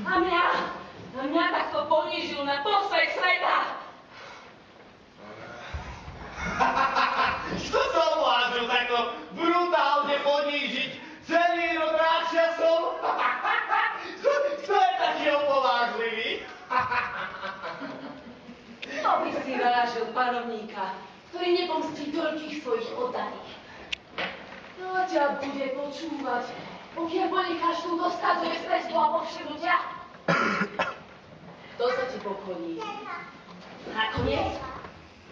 A mňa takto ponížil na posvek sveta. Kto sa odvážil takto brutálne ponížiť celý rod ráčasov? Kto je taký opovážlivý? To by si vážil panovníka, ktorý nepomstí toľkých svojich oddaných. No ťa bude počúvať, pokiaľ ponecháš túto skadu bez trestu a povšimnutia. To sa ti pokloní. Nakoniec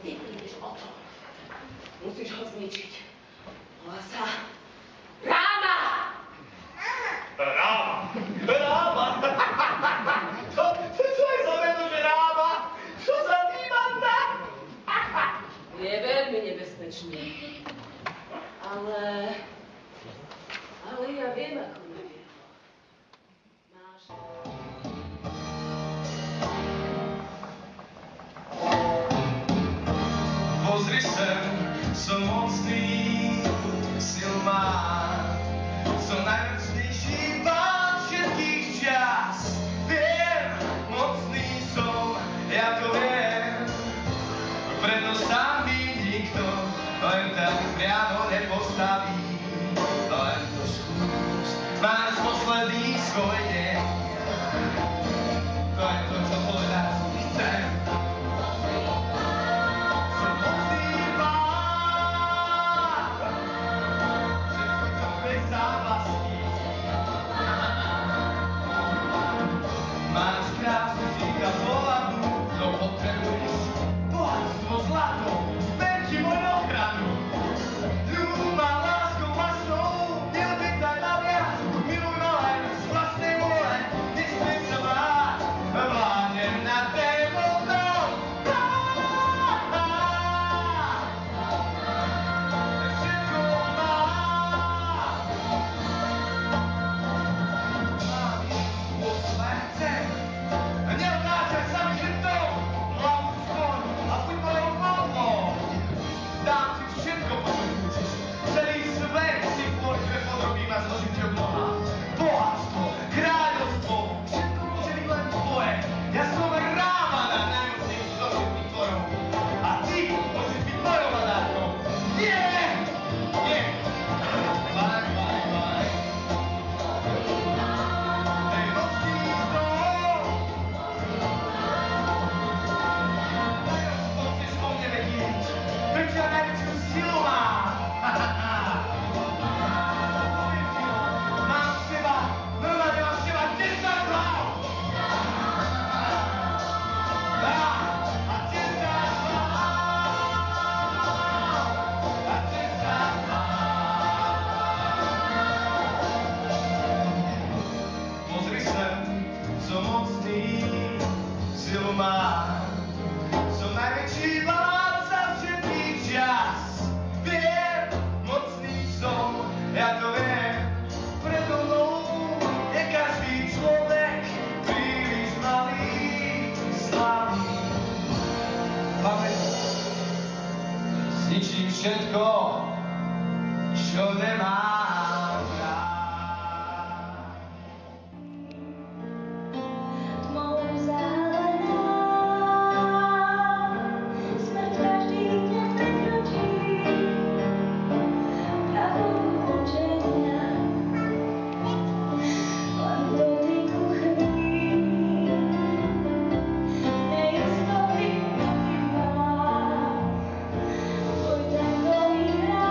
neprídeš o to. Musíš ho zničiť. Volá sa Ráma! Ráma? To je znamená, že Ráma? Čo za výbanda? Je veľmi nebezpečný. Ale ja viem, ako neviem. Máš... Pozri sem, som mocný, sil mám, som najmocnejší pán všetkých čas. Viem, mocný som, ja to viem, preto sa mi nikto len tak priamo nepostaví. Len to skús, máš posledný svoj deň, to je to, čo povedať chcem. Máš krásnu síka pohľadu, no potrebuješ bohatstvo zlato, zmenči moju ochranu. Ľubuj ma láskou vlastnou, neopýtaj ma viac, miluj ma len z vlastnej vôle, nesmiem sa báť, vládnem nad témotou. Všetko mám. Neodnáčaj sa mi chrbtom, hlavu skôr a buď mojou moukou. Dám ti všetko, potrebuješ. Celý svet si v tvorbe podrobím a zložím ti obnoha. Bohatstvo, kráľovstvo, všetko môže byť len tvoje. Ja som Ráma na najmocnejší zo všetkých tvorov. A ty môžeš byť mojou vladárkou. Nie! Nie! Vaj. Hej, mocný som! Prečo ja najväčšiu silu mám? Mám v seba, normálne mám v seba 10 hlav! A 10 hlav! A 10 hlav! Pozri sem, som mocný, silu mám. Som najväčší vládca všetkých čas. Viem, mocný som, ja to viem. Predo mnou je každý človek príliš malý, slabý. Pamäť, zničím všetko, čo nemám rád. Tmou zahalená, smrť každý deň prekročí, pravou učenia, len v dotyku chvíľ, neistoty pochybná, tvoj tempo mi hrá.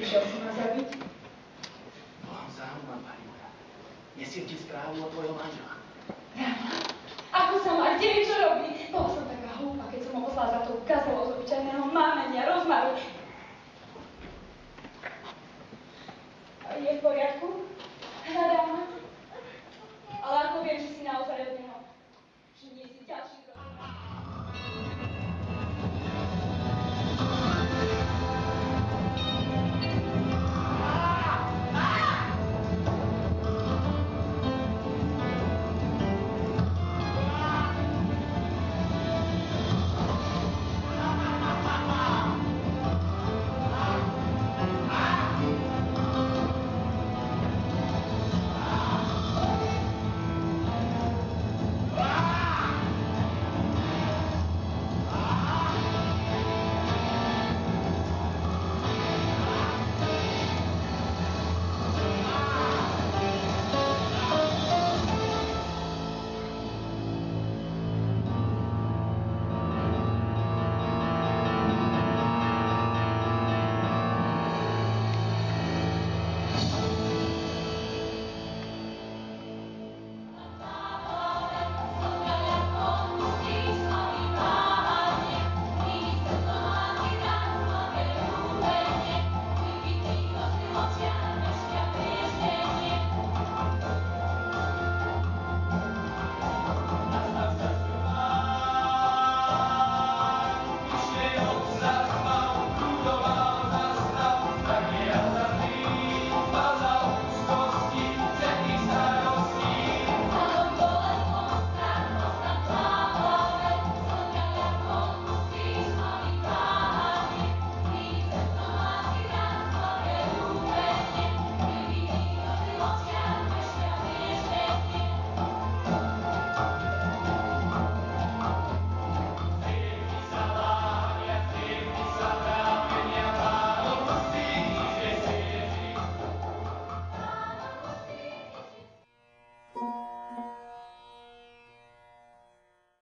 Prišiel si ma zabiť? Volám sa Roman, pani moja. Nesiem ti správu o tvojom manžela. Ako sa má, kde čo robí? Bola som taká hlúpa, keď som ho poslala za tou gazovou z obyčajného mámenia, rozmaru.